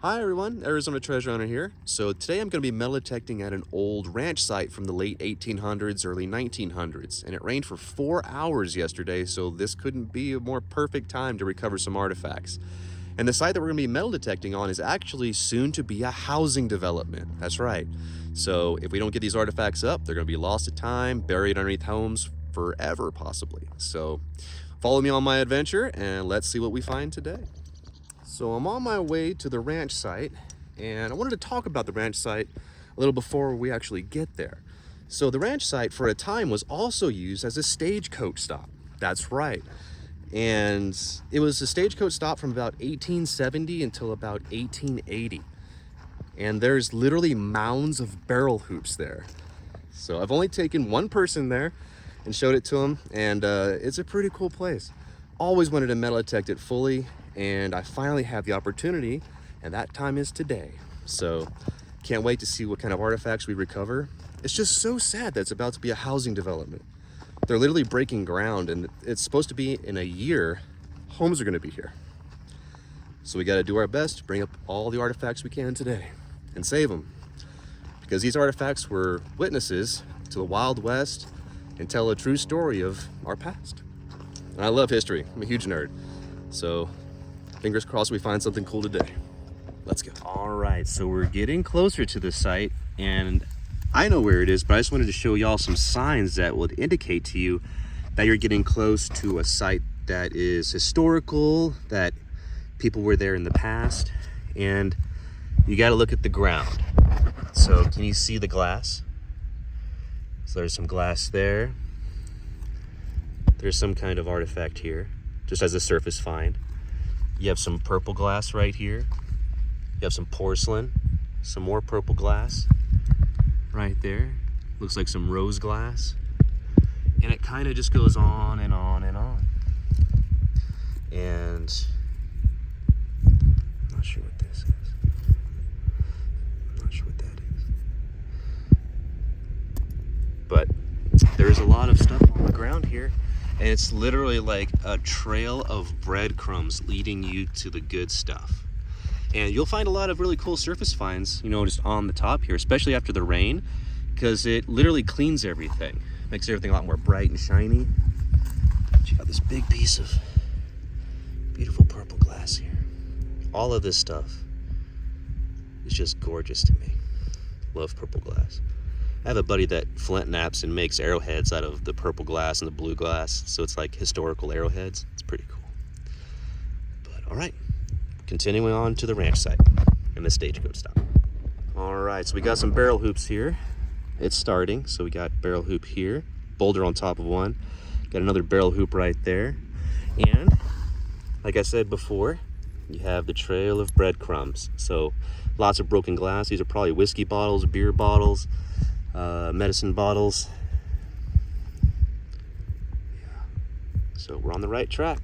Hi everyone, Arizona Treasure Hunter here. So today I'm going to be metal detecting at an old ranch site from the late 1800s, early 1900s, and it rained for 4 hours yesterday, so this couldn't be a more perfect time to recover some artifacts. And the site that we're going to be metal detecting on is actually soon to be a housing development. That's right. So if we don't get these artifacts up, they're going to be lost to time, buried underneath homes forever possibly. So follow me on my adventure and let's see what we find today. So I'm on my way to the ranch site, and I wanted to talk about the ranch site a little before we actually get there. So the ranch site for a time was also used as a stagecoach stop. That's right. And it was a stagecoach stop from about 1870 until about 1880. And there's literally mounds of barrel hoops there. So I've only taken one person there and showed it to him, and it's a pretty cool place. Always wanted to metal detect it fully, and I finally have the opportunity, and that time is today. So can't wait to see what kind of artifacts we recover. It's just so sad that it's about to be a housing development. They're literally breaking ground, and it's supposed to be in a year. Homes are going to be here. So we got to do our best to bring up all the artifacts we can today and save them, because these artifacts were witnesses to the Wild West and tell a true story of our past. And I love history. I'm a huge nerd. So fingers crossed we find something cool today. Let's go. All right, so we're getting closer to the site, and I know where it is, but I just wanted to show y'all some signs that would indicate to you that you're getting close to a site that is historical, that people were there in the past, and you got to look at the ground. So can you see the glass? So there's some glass there. There's some kind of artifact here, just as a surface find. You have some purple glass right here. You have some porcelain, some more purple glass right there. Looks like some rose glass. And it kind of just goes on and on and on. And I'm not sure what this is. I'm not sure what that is. But there's a lot of stuff on the ground here. And it's literally like a trail of breadcrumbs leading you to the good stuff. And you'll find a lot of really cool surface finds, just on the top here, especially after the rain, because it literally cleans everything. Makes everything a lot more bright and shiny. Check out this big piece of beautiful purple glass here. All of this stuff is just gorgeous to me. Love purple glass. I have a buddy that flint naps and makes arrowheads out of the purple glass and the blue glass, so it's like historical arrowheads. It's pretty cool. But all right, continuing on to the ranch site and the stagecoach stop. All right, so we got some barrel hoops here. It's starting, so we got barrel hoop here, boulder on top of one, got another barrel hoop right there, and like I said before, you have the trail of breadcrumbs. So lots of broken glass. These are probably whiskey bottles, beer bottles, medicine bottles. Yeah. So we're on the right track.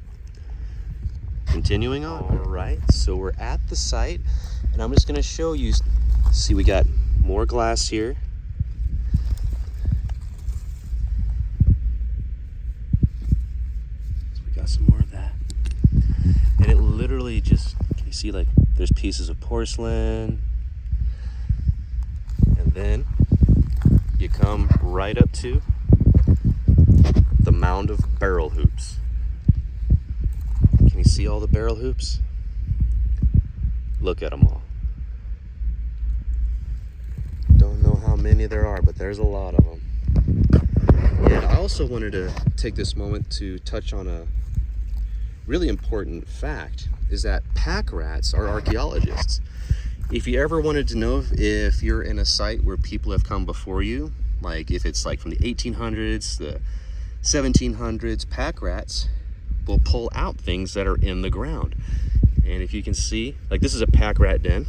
Continuing on. All right, so we're at the site, and I'm just going to show you. See, we got more glass here. So we got some more of that, and it literally just, can you see, like, there's pieces of porcelain, and then you come right up to the mound of barrel hoops. Can you see all the barrel hoops? Look at them all. Don't know how many there are, but there's a lot of them. And I also wanted to take this moment to touch on a really important fact, is that pack rats are archaeologists. If you ever wanted to know if you're in a site where people have come before you, like if it's like from the 1800s, the 1700s, pack rats will pull out things that are in the ground. And if you can see, like, this is a pack rat den,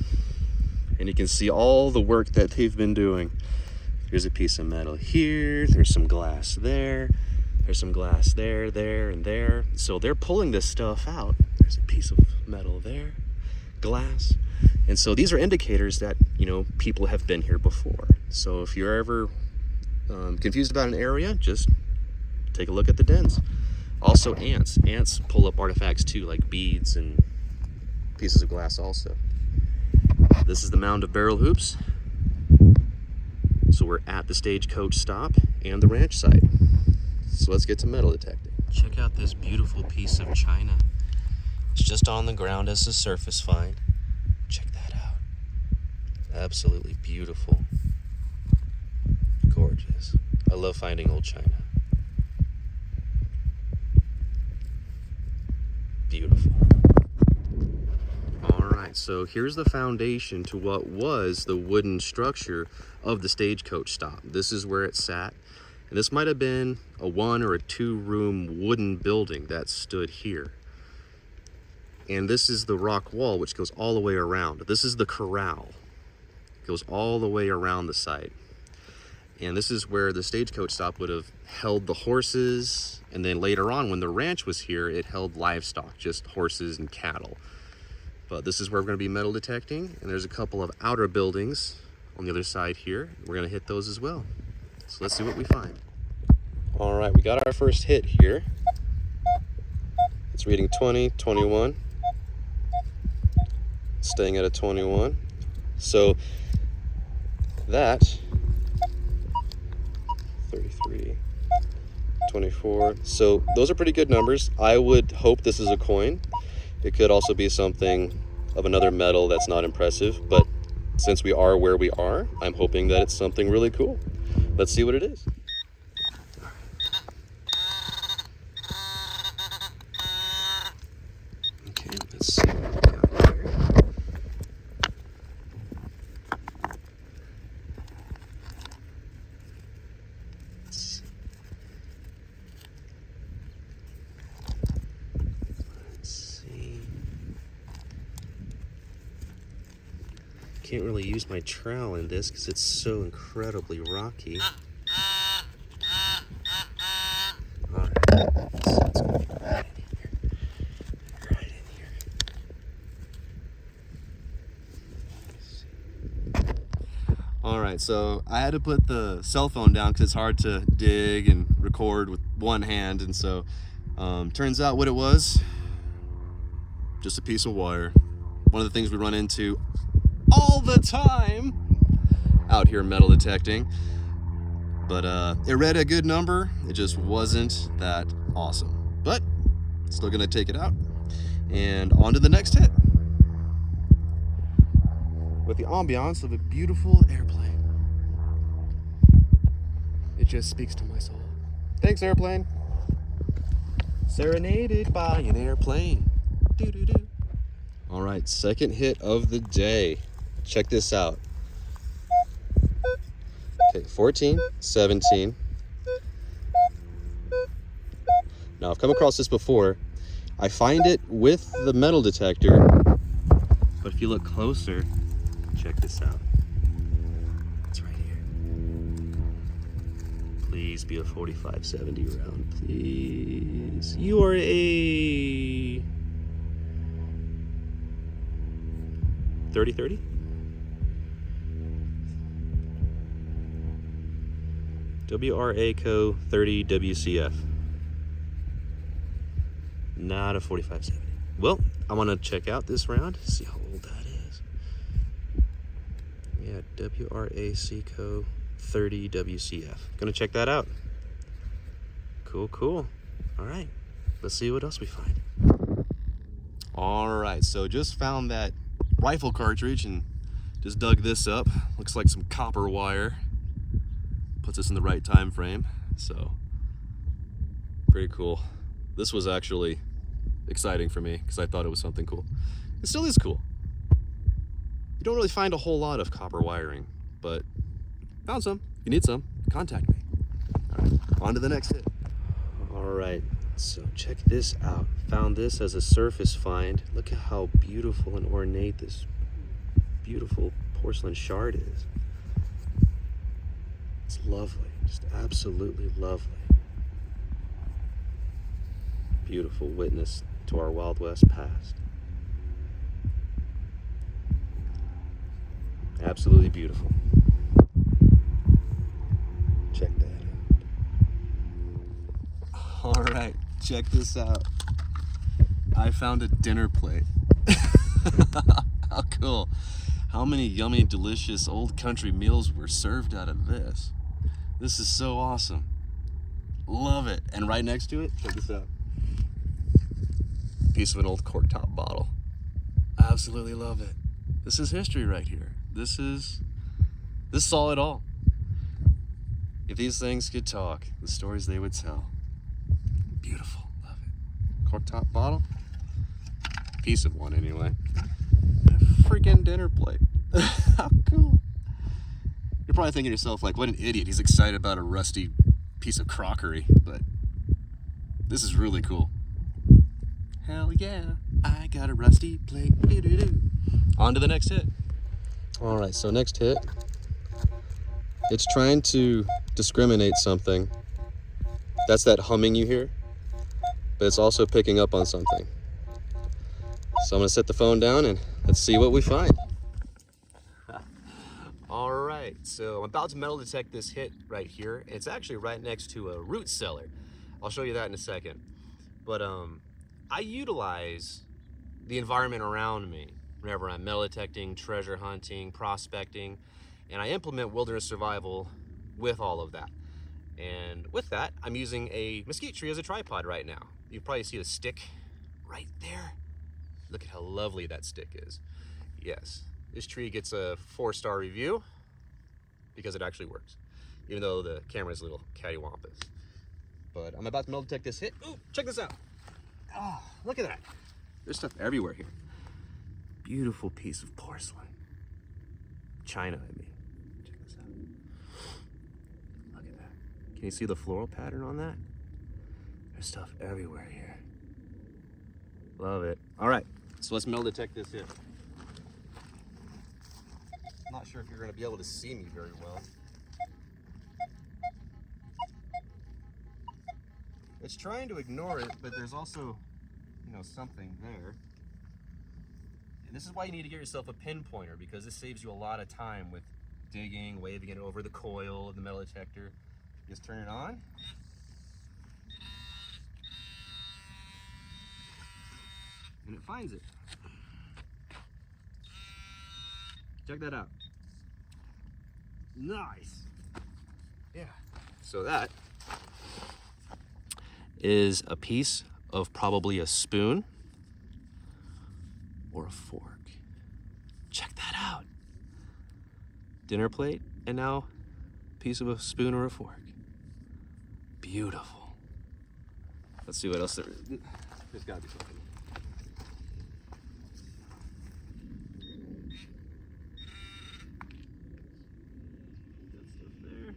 and you can see all the work that they've been doing. There's a piece of metal here, there's some glass there, there's some glass there, there, and there. So they're pulling this stuff out. There's a piece of metal there, glass. And so these are indicators that, people have been here before. So if you're ever confused about an area, just take a look at the dens. Also ants. Ants pull up artifacts too, like beads and pieces of glass also. This is the mound of barrel hoops. So we're at the Stagecoach stop and the ranch site. So let's get to metal detecting. Check out this beautiful piece of china. It's just on the ground as a surface find. Check that out. Absolutely beautiful. Gorgeous. I love finding old china. Beautiful. Alright, so here's the foundation to what was the wooden structure of the Stagecoach stop. This is where it sat. And this might have been a 1 or a 2 room wooden building that stood here. And this is the rock wall, which goes all the way around. This is the corral. It goes all the way around the site. And this is where the Stagecoach stop would have held the horses. And then later on, when the ranch was here, it held livestock, just horses and cattle. But this is where we're going to be metal detecting. And there's a couple of outer buildings on the other side here. We're going to hit those as well. So let's see what we find. All right, we got our first hit here. It's reading 20, 21. Staying at a 21. So that 33, 24. So those are pretty good numbers. I would hope this is a coin. It could also be something of another metal that's not impressive, but since we are where we are, I'm hoping that it's something really cool. Let's see what it is. Okay, let's see what we got here. Let's see. Can't really use my trowel in this because it's so incredibly rocky. Alright, so it's going to be right in here. Right in here. Alright, so I had to put the cell phone down because it's hard to dig and record with one hand, and so turns out what it was, just a piece of wire. One of the things we run into all the time out here metal detecting, but it read a good number. It just wasn't that awesome, but still gonna take it out and on to the next hit with the ambiance of a beautiful airplane. It just speaks to my soul. Thanks, airplane. Serenaded by an airplane. Doo-doo-doo. All right, second hit of the day. Check this out. Okay, 14, 17. Now, I've come across this before. I find it with the metal detector, but if you look closer, check this out. It's right here. Please be a 4570 round, please. You are a 3030? WRA Co 30 WCF. Not a 4570. Well, I want to check out this round, see how old that is. Yeah, WRA Co 30 WCF. Gonna check that out. Cool, cool. All right, let's see what else we find. All right, so just found that rifle cartridge and just dug this up. Looks like some copper wire. Puts us in the right time frame, so pretty cool. This was actually exciting for me because I thought it was something cool. It still is cool. You don't really find a whole lot of copper wiring, but found some. If you need some, contact me. All right, on to the next hit. All right, so check this out. Found this as a surface find. Look at how beautiful and ornate this beautiful porcelain shard is. It's lovely, just absolutely lovely. Beautiful witness to our Wild West past. Absolutely beautiful. Check that out. All right, check this out. I found a dinner plate. How cool. How many yummy, delicious old country meals were served out of this. This is so awesome. Love it. And right next to it, check this out. Piece of an old corktop bottle. Absolutely love it. This is history right here. This saw it all. If these things could talk, the stories they would tell. Beautiful. Love it. Corktop bottle. Piece of one anyway. And a freaking dinner plate. How cool. You're probably thinking to yourself, like, what an idiot. He's excited about a rusty piece of crockery, but this is really cool. Hell yeah, I got a rusty plate. Doo-doo-doo. On to the next hit. All right, so next hit. It's trying to discriminate something. That's that humming you hear, but it's also picking up on something. So I'm gonna set the phone down and let's see what we find. All right, so I'm about to metal detect this hit right here. It's actually right next to a root cellar. I'll show you that in a second. But I utilize the environment around me whenever I'm metal detecting, treasure hunting, prospecting, and I implement wilderness survival with all of that. And with that, I'm using a mesquite tree as a tripod right now. You probably see the stick right there. Look at how lovely that stick is. Yes, this tree gets a 4-star review because it actually works, even though the camera's a little cattywampus. But I'm about to metal detect this hit. Ooh, check this out. Oh, look at that. There's stuff everywhere here. Beautiful piece of porcelain. China, I mean. Check this out. Look at that. Can you see the floral pattern on that? There's stuff everywhere here. Love it. All right, so let's metal detect this hit. I'm not sure if you're gonna be able to see me very well. It's trying to ignore it, but there's also, something there. And this is why you need to get yourself a pinpointer, because this saves you a lot of time with digging, waving it over the coil of the metal detector. Just turn it on. And it finds it. Check that out. Nice. Yeah. So that is a piece of probably a spoon or a fork. Check that out. Dinner plate, and now a piece of a spoon or a fork. Beautiful. Let's see what else there is. There's gotta be something. That stuff there.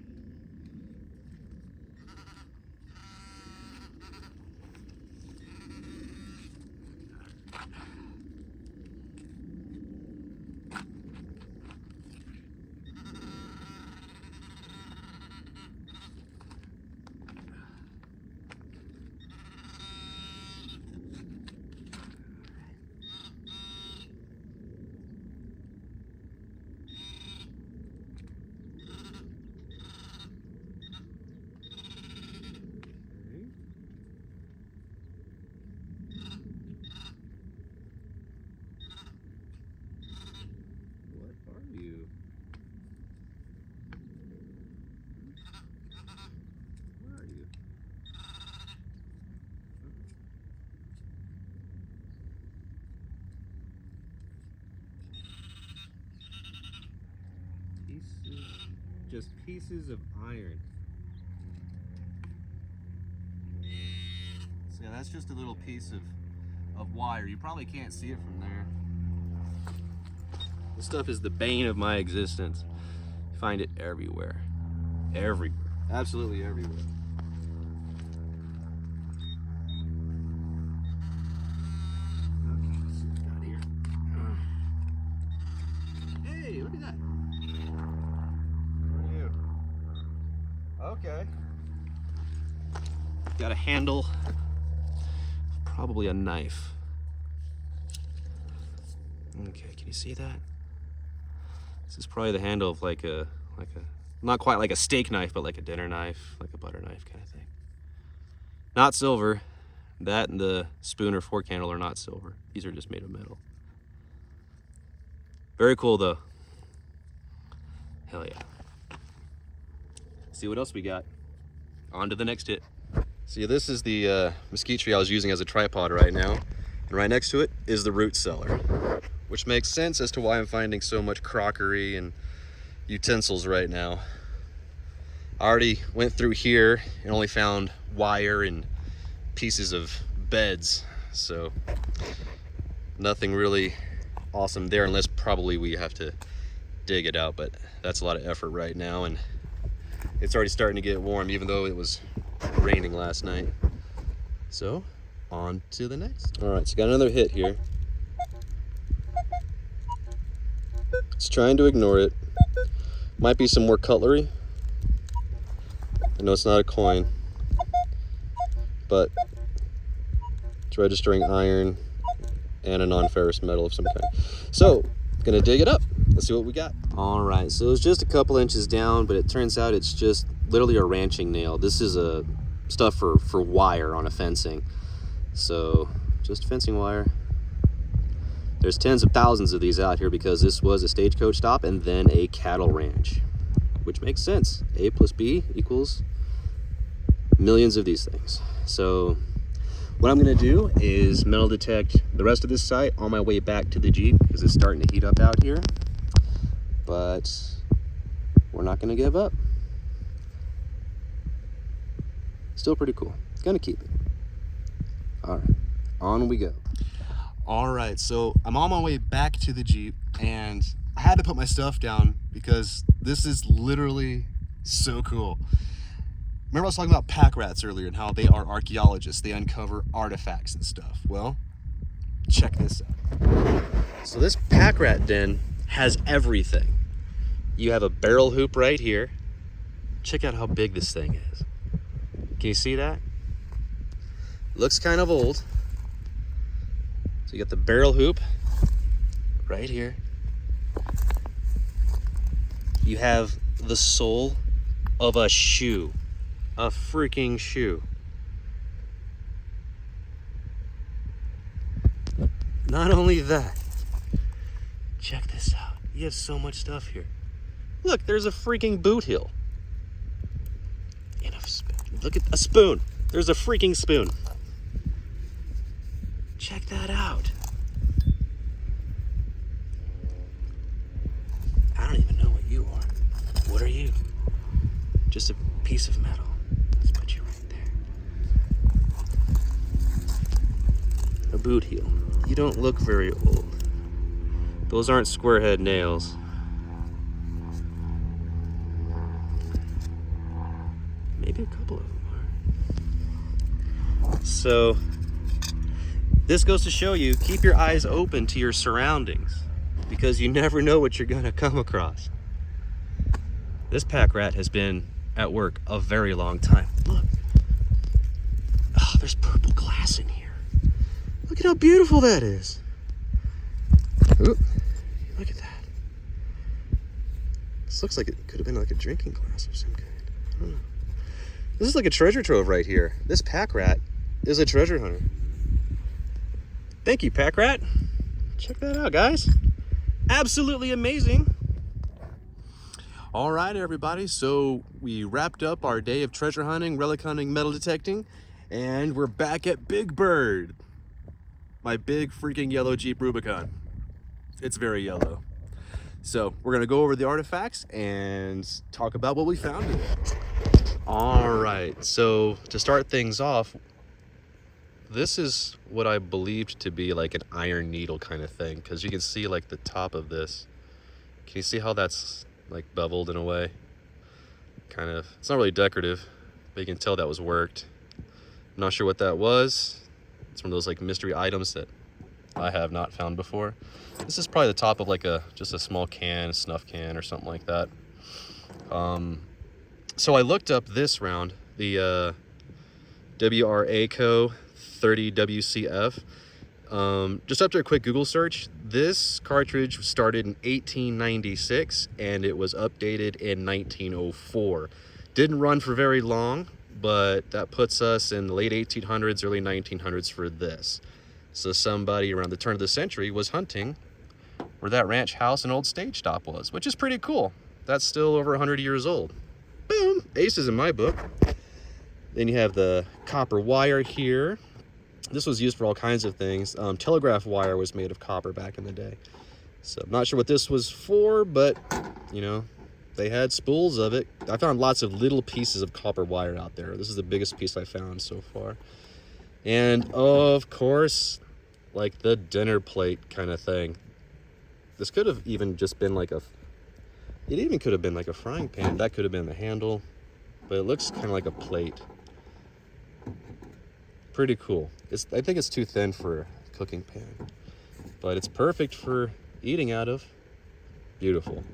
Just pieces of iron. So yeah, that's just a little piece of wire. You probably can't see it from there. This stuff is the bane of my existence. You find it everywhere. Everywhere. Absolutely everywhere. Okay, let's see what we got here. Hey, look at that. Okay. Got a handle, probably a knife. Okay, can you see that? This is probably the handle of like a, not quite like a steak knife, but like a dinner knife, like a butter knife kind of thing. Not silver. That and the spoon or fork handle are not silver. These are just made of metal. Very cool though. see what else we got. On to the next hit. See, this is the mesquite tree I was using as a tripod right now. And right next to it is the root cellar, which makes sense as to why I'm finding so much crockery and utensils right now. I already went through here and only found wire and pieces of beds, so nothing really awesome there, unless probably we have to dig it out, but that's a lot of effort right now, and it's already starting to get warm even though it was raining last night. So on to the next. All right, so got another hit here. It's trying to ignore it. Might be some more cutlery. I know it's not a coin, but it's registering iron and a non-ferrous metal of some kind. So, gonna dig it up. Let's see what we got. All right, so it's just a couple inches down, but it turns out it's just literally a ranching nail. This is a stuff for wire on a fencing. So, just fencing wire. There's tens of thousands of these out here because this was a stagecoach stop and then a cattle ranch, which makes sense. A plus B equals millions of these things. So what I'm gonna do is metal detect the rest of this site on my way back to the Jeep because it's starting to heat up out here. But we're not gonna give up. Still pretty cool. Gonna keep it. All right, on we go. All right, so I'm on my way back to the Jeep and I had to put my stuff down because this is literally so cool. Remember I was talking about pack rats earlier and how they are archaeologists. They uncover artifacts and stuff. Well, check this out. So this pack rat den has everything. You have a barrel hoop right here. Check out how big this thing is. Can you see that? Looks kind of old. So you got the barrel hoop right here. You have the sole of a shoe. A freaking shoe. Not only that, check this out. You have so much stuff here. Look, there's a freaking boot heel. And a spoon. Look at a spoon. There's a freaking spoon. Check that out. I don't even know what you are. What are you? Just a piece of metal. Let's put you right there. A boot heel. You don't look very old. Those aren't square head nails. Maybe a couple of them are. So, this goes to show you, keep your eyes open to your surroundings because you never know what you're gonna come across. This pack rat has been at work a very long time. Look. Oh, there's purple glass in here. Look at how beautiful that is. Ooh, look at that. This looks like it could have been like a drinking glass of some kind. I don't know. This is like a treasure trove right here. This pack rat is a treasure hunter. Thank you, pack rat. Check that out, guys. Absolutely amazing. All right, everybody. So we wrapped up our day of treasure hunting, relic hunting, metal detecting, and we're back at Big Bird. My big freaking yellow Jeep Rubicon. It's very yellow. So we're gonna go over the artifacts and talk about what we found today. All right, so to start things off, this is what I believed to be like an iron needle kind of thing, because you can see like the top of this. Can you see how that's like beveled in a way? Kind of, it's not really decorative, but you can tell that was worked. I'm not sure what that was. It's one of those like mystery items that I have not found before. This is probably the top of like just a small can, snuff can or something like that. So I looked up this round, the WRACO 30WCF. Just after a quick Google search, this cartridge started in 1896 and it was updated in 1904. Didn't run for very long, but that puts us in the late 1800s, early 1900s for this. So somebody around the turn of the century was hunting where that ranch house and old stage stop was, which is pretty cool. That's still over 100 years old. Boom! aces in my book. Then you have the copper wire here. This was used for all kinds of things. Telegraph wire was made of copper back in the day. So I'm not sure what this was for, but you know, they had spools of it. I found lots of little pieces of copper wire out there. This is the biggest piece I found so far. And of course, like the dinner plate kind of thing. This could have even just been like it even could have been like a frying pan. That could have been the handle, but it looks kind of like a plate. Pretty cool. I think it's too thin for a cooking pan, but it's perfect for eating out of. Beautiful.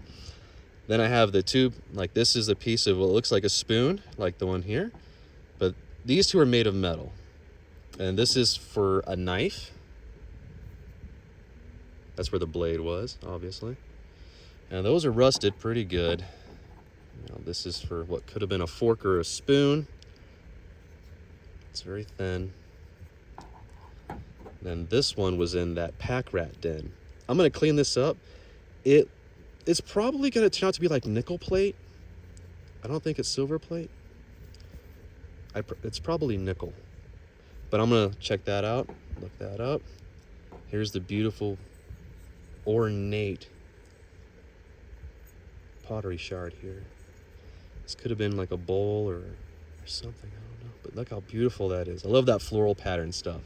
Then I have the tube, like this is a piece of what looks like a spoon, like the one here, but these two are made of metal. And this is for a knife. That's where the blade was, obviously. And those are rusted pretty good. Now, this is for what could have been a fork or a spoon. It's very thin. Then this one was in that pack rat den. I'm gonna clean this up. It's probably gonna turn out to be like nickel plate. I don't think it's silver plate. It's probably nickel. But I'm gonna check that out, look that up. Here's the beautiful ornate pottery shard here. This could have been like a bowl or something, I don't know. But look how beautiful that is. I love that floral pattern stuff.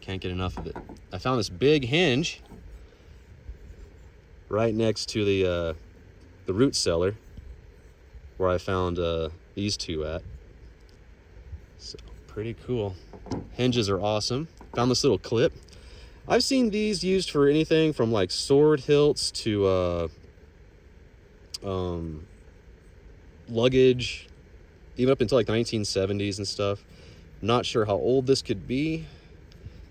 Can't get enough of it. I found this big hinge right next to the root cellar where I found these two at. So pretty cool. Hinges are awesome. Found this little clip. I've seen these used for anything from like sword hilts to luggage, even up until like the 1970s and stuff. Not sure how old this could be.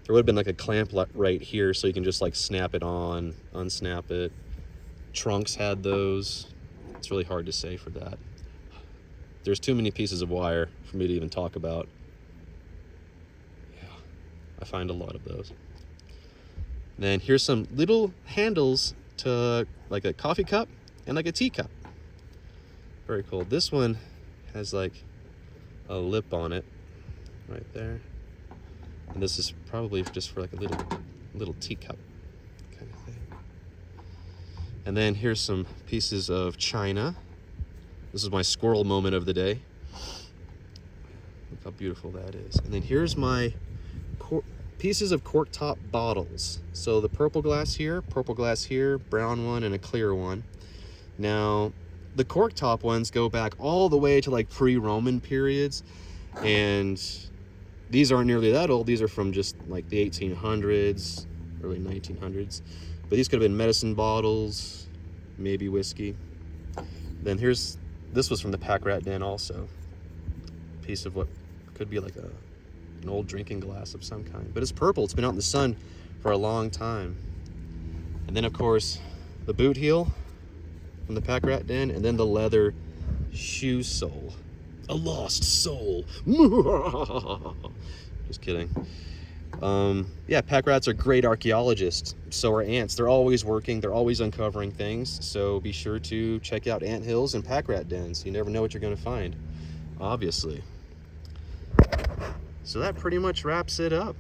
There would have been like a clamp right here so you can just like snap it on, unsnap it. Trunks had those. It's really hard to say for that. There's too many pieces of wire for me to even talk about. Yeah, I find a lot of those. Then here's some little handles to like a coffee cup and like a teacup. Very cool. This one has like a lip on it right there. And this is probably just for like a little teacup kind of thing. And then here's some pieces of china. This is my squirrel moment of the day. Look how beautiful that is. And then here's my pieces of cork top bottles. So the purple glass here, brown one, and a clear one. Now, the cork top ones go back all the way to like pre-Roman periods, and these aren't nearly that old. These are from just like the 1800s, early 1900s. But these could have been medicine bottles, maybe whiskey. Then this was from the pack rat den also. Piece of what could be like an old drinking glass of some kind. But it's purple. It's been out in the sun for a long time. And then, of course, the boot heel from the pack rat den, and then the leather shoe sole. A lost soul. Just kidding. Yeah, pack rats are great archaeologists. So are ants. They're always working. They're always uncovering things. So be sure to check out ant hills and pack rat dens. You never know what you're going to find, obviously. So that pretty much wraps it up.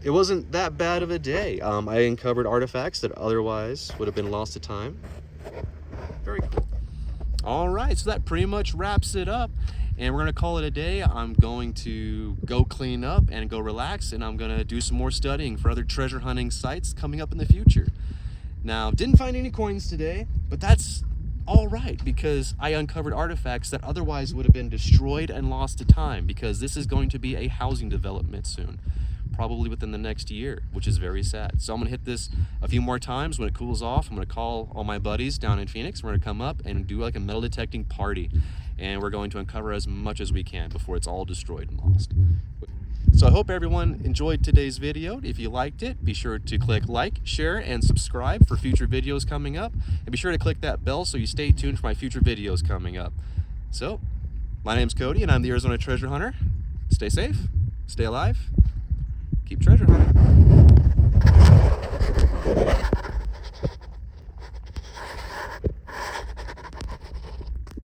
It wasn't that bad of a day. I uncovered artifacts that otherwise would have been lost to time. Very cool. All right, so that pretty much wraps it up. And we're gonna call it a day. I'm going to go clean up and go relax, and I'm gonna do some more studying for other treasure hunting sites coming up in the future. Now, didn't find any coins today, but that's all right, because I uncovered artifacts that otherwise would have been destroyed and lost to time, because this is going to be a housing development soon, probably within the next year, which is very sad. So I'm gonna hit this a few more times. When it cools off, I'm gonna call all my buddies down in Phoenix. We're gonna come up and do like a metal detecting party, and we're going to uncover as much as we can before it's all destroyed and lost. So I hope everyone enjoyed today's video. If you liked it, be sure to click like, share, and subscribe for future videos coming up. And be sure to click that bell so you stay tuned for my future videos coming up. So, my name's Cody, and I'm the Arizona Treasure Hunter. Stay safe, stay alive, keep treasure hunting.